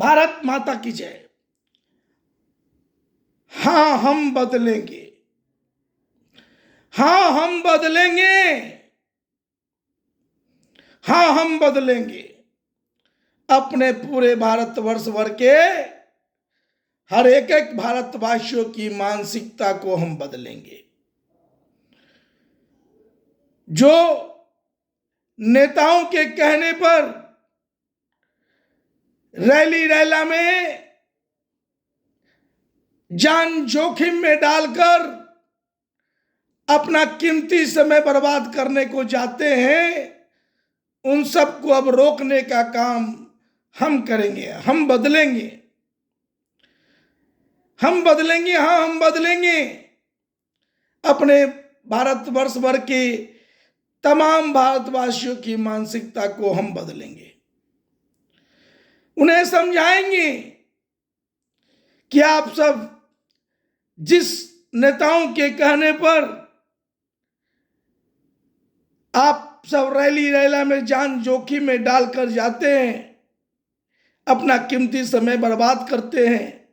भारत माता की जय। हाँ हम बदलेंगे, हाँ हम बदलेंगे, हाँ हम बदलेंगे। अपने पूरे भारतवर्ष भर के हर एक एक भारतवासियों की मानसिकता को हम बदलेंगे। जो नेताओं के कहने पर रैली रैला में जान जोखिम में डालकर अपना कीमती समय बर्बाद करने को जाते हैं, उन सबको अब रोकने का काम हम करेंगे। हम बदलेंगे, हम बदलेंगे, हाँ हम बदलेंगे। अपने भारतवर्ष भर के तमाम भारतवासियों की मानसिकता को हम बदलेंगे। उन्हें समझाएंगे कि आप सब जिस नेताओं के कहने पर आप सब रैली रैला में जान जोखिम में डालकर जाते हैं, अपना कीमती समय बर्बाद करते हैं,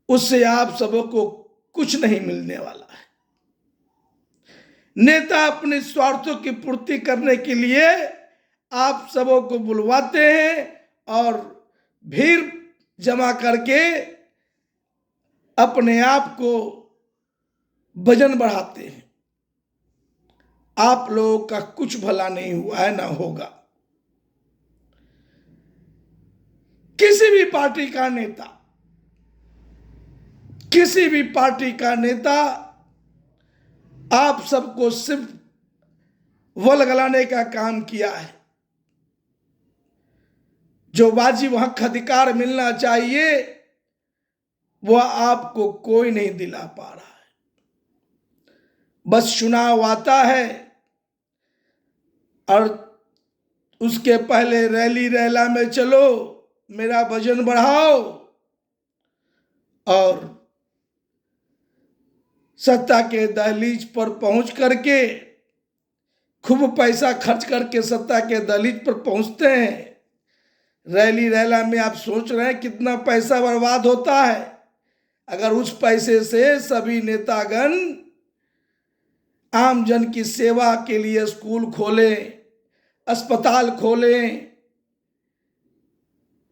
उससे आप सबको कुछ नहीं मिलने वाला है। नेता अपने स्वार्थों की पूर्ति करने के लिए आप सबों को बुलवाते हैं और भीड़ जमा करके अपने आप को वजन बढ़ाते हैं। आप लोगों का कुछ भला नहीं हुआ है, ना होगा। किसी भी पार्टी का नेता, किसी भी पार्टी का नेता आप सबको सिर्फ वलगलाने का काम किया है। जो वाजिब हक अधिकार मिलना चाहिए वह आपको कोई नहीं दिला पा रहा है। बस चुनाव आता है और उसके पहले रैली रैला में चलो, मेरा वजन बढ़ाओ, और सत्ता के दहलीज पर पहुंच करके खूब पैसा खर्च करके सत्ता के दहलीज पर पहुंचते हैं। रैली रैला में आप सोच रहे हैं कितना पैसा बर्बाद होता है। अगर उस पैसे से सभी नेतागण आम जन की सेवा के लिए स्कूल खोलें, अस्पताल खोलें,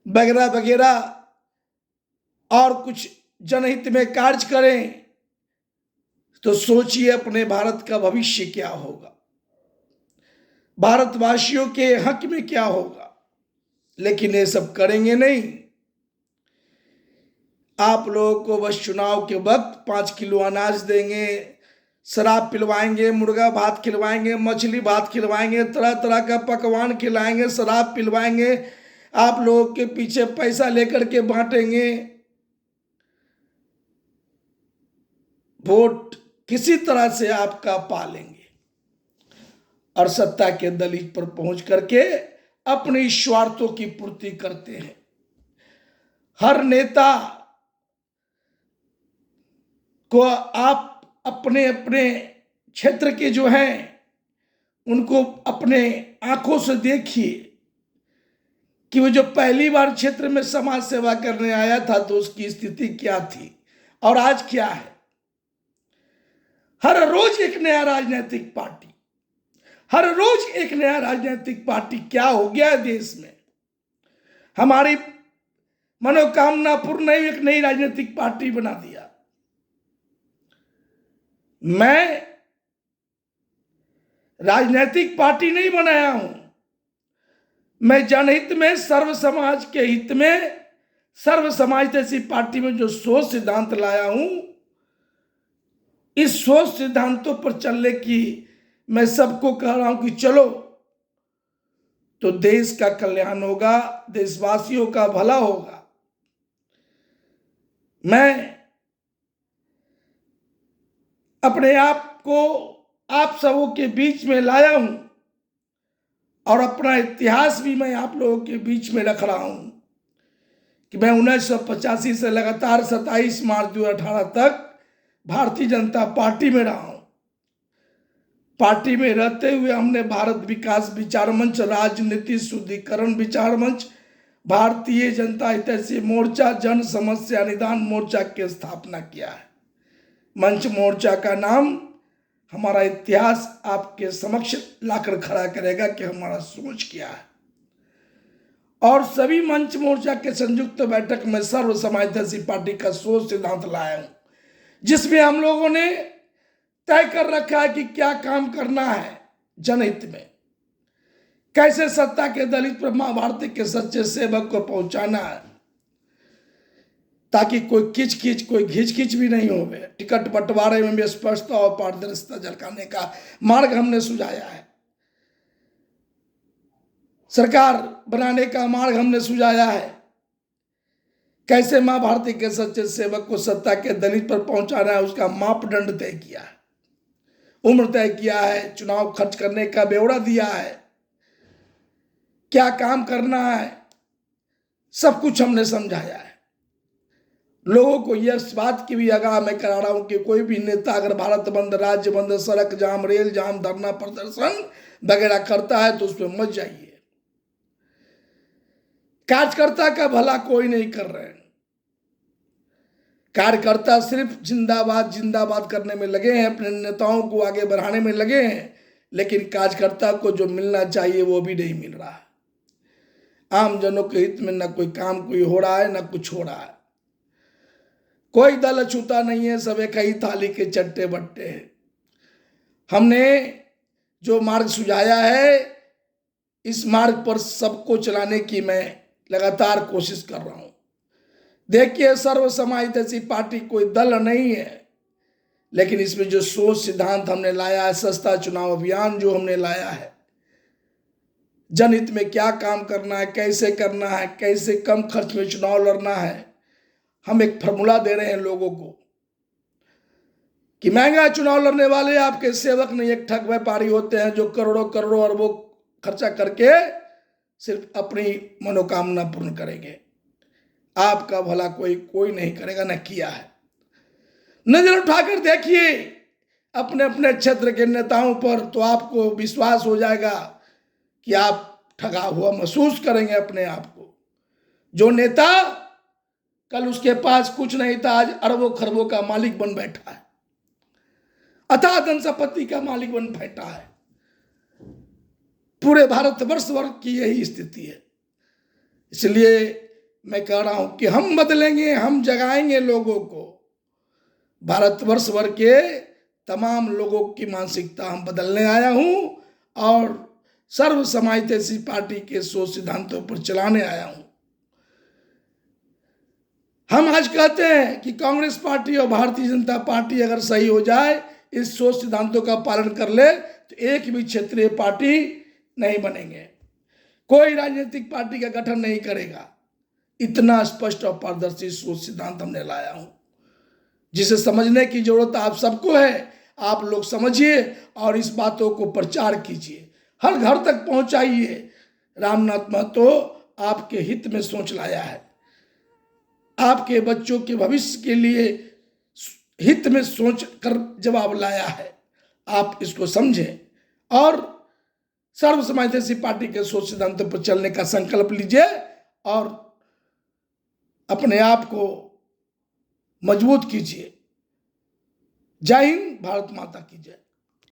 वगैरह वगैरह और कुछ जनहित में कार्य करें, तो सोचिए अपने भारत का भविष्य क्या होगा, भारतवासियों के हक में क्या होगा। लेकिन ये सब करेंगे नहीं। आप लोगों को बस चुनाव के वक्त 5 किलो अनाज देंगे, शराब पिलवाएंगे, मुर्गा भात खिलवाएंगे, मछली भात खिलवाएंगे, तरह तरह का पकवान खिलाएंगे, शराब पिलवाएंगे, आप लोगों के पीछे पैसा लेकर के बांटेंगे। वोट किसी तरह से आपका पालेंगे और सत्ता के दलील पर पहुंच करके अपने स्वार्थों की पूर्ति करते हैं। हर नेता को आप अपने अपने क्षेत्र के जो हैं उनको अपने आंखों से देखिए कि वो जो पहली बार क्षेत्र में समाज सेवा करने आया था तो उसकी स्थिति क्या थी और आज क्या है। हर रोज एक नया राजनीतिक पार्टी, हर रोज एक नया राजनीतिक पार्टी। क्या हो गया है देश में? हमारी मनोकामना पूर्ण नहीं, एक नई राजनीतिक पार्टी बना दिया। मैं राजनीतिक पार्टी नहीं बनाया हूं, मैं जनहित में, सर्व समाज के हित में, सर्व समाज जैसी पार्टी में जो सोच सिद्धांत लाया हूं, इस सोच सिद्धांतों पर चलने की मैं सबको कह रहा हूं कि चलो तो देश का कल्याण होगा, देशवासियों का भला होगा। मैं अपने आप को आप सबों के बीच में लाया हूं और अपना इतिहास भी मैं आप लोगों के बीच में रख रहा हूं कि मैं 1985 से लगातार 27 मार्च 2018 तक भारतीय जनता पार्टी में रहा हूं। पार्टी में रहते हुए हमने भारत विकास विचार मंच, राजनीति शुद्धिकरण विचार मंच, भारतीय जनता हितैषी मोर्चा जन समस्या निदान मोर्चा की स्थापना किया है। मंच मोर्चा का नाम हमारा इतिहास आपके समक्ष लाकर खड़ा करेगा कि हमारा सोच क्या है। और सभी मंच मोर्चा के संयुक्त बैठक में सर्व समाज हितैषी पार्टी का सोच सिद्धांत लाया हूं, जिसमें हम लोगों ने तय कर रखा है कि क्या काम करना है जनहित में, कैसे सत्ता के दलित पर मां भारती के सच्चे सेवक को पहुंचाना है, ताकि कोई किच कोई घिच भी नहीं हो। टिकट बंटवारे में भी स्पष्टता और पारदर्शिता झलकाने का मार्ग हमने सुझाया है। सरकार बनाने का मार्ग हमने सुझाया है। कैसे मां भारती के सच्चे सेवक को सत्ता के दलित पर पहुंचाना है, उसका मापदंड तय किया है, उम्र तय किया है, चुनाव खर्च करने का ब्यौरा दिया है, क्या काम करना है, सब कुछ हमने समझाया है। लोगों को यह बात की भी आगाह मैं करा रहा हूं कि कोई भी नेता अगर भारत बंद, राज्य बंद, सड़क जाम, रेल जाम, धरना प्रदर्शन वगैरह करता है तो उसमें मत जाइए। कार्यकर्ता का भला कोई नहीं कर रहे हैं। कार्यकर्ता सिर्फ जिंदाबाद जिंदाबाद करने में लगे हैं, अपने नेताओं को आगे बढ़ाने में लगे हैं, लेकिन कार्यकर्ता को जो मिलना चाहिए वो भी नहीं मिल रहा है। आम जनों के हित में न कोई काम कोई हो रहा है, न कुछ हो रहा है। कोई दल अछूता नहीं है, सब एक ही थाली के चट्टे बट्टे हैं। हमने जो मार्ग सुझाया है, इस मार्ग पर सबको चलाने की मैं लगातार कोशिश कर रहा हूं। देखिए, सर्व समाज हितैषी पार्टी कोई दल नहीं है, लेकिन इसमें जो सोच सिद्धांत हमने लाया है, सस्ता चुनाव अभियान जो हमने लाया है, जनहित में क्या काम करना है, कैसे करना है, कैसे कम खर्च में चुनाव लड़ना है, हम एक फॉर्मूला दे रहे हैं लोगों को कि महंगा चुनाव लड़ने वाले आपके सेवक नहीं, एक ठग व्यापारी होते हैं जो करोड़ों करोड़ों अरबों खर्चा करके सिर्फ अपनी मनोकामना पूर्ण करेंगे। आपका भला कोई नहीं करेगा, न किया है। नजर उठाकर देखिए अपने अपने क्षेत्र के नेताओं पर, तो आपको विश्वास हो जाएगा कि आप ठगा हुआ महसूस करेंगे अपने आप को। जो नेता कल उसके पास कुछ नहीं था, आज अरबों खरबों का मालिक बन बैठा है, अथाह धन संपत्ति का मालिक बन बैठा है। पूरे भारतवर्ष वर्ग की यही स्थिति है। इसलिए मैं कह रहा हूं कि हम बदलेंगे, हम जगाएंगे लोगों को। भारतवर्ष वर्ग के तमाम लोगों की मानसिकता हम बदलने आया हूं और सर्व समाज हितैषी पार्टी के सोच सिद्धांतों पर चलाने आया हूं। हम आज कहते हैं कि कांग्रेस पार्टी और भारतीय जनता पार्टी अगर सही हो जाए, इस सोच सिद्धांतों का पालन कर ले, तो एक भी क्षेत्रीय पार्टी नहीं बनेंगे, कोई राजनीतिक पार्टी का गठन नहीं करेगा। इतना स्पष्ट और पारदर्शी सोच सिद्धांत हमने लाया हूं, जिसे समझने की जरूरत आप सबको है। आप लोग समझिए और इस बातों को प्रचार कीजिए, हर घर तक पहुंचाइए। रामनाथ महतो आपके हित में सोच लाया है, आपके बच्चों के भविष्य के लिए हित में सोच कर जवाब लाया है। आप इसको समझें और सर्व समाज हितैषी पार्टी के सोच सिद्धांतों पर चलने का संकल्प लीजिए और अपने आप को मजबूत कीजिए। जय हिंद, भारत माता की जय।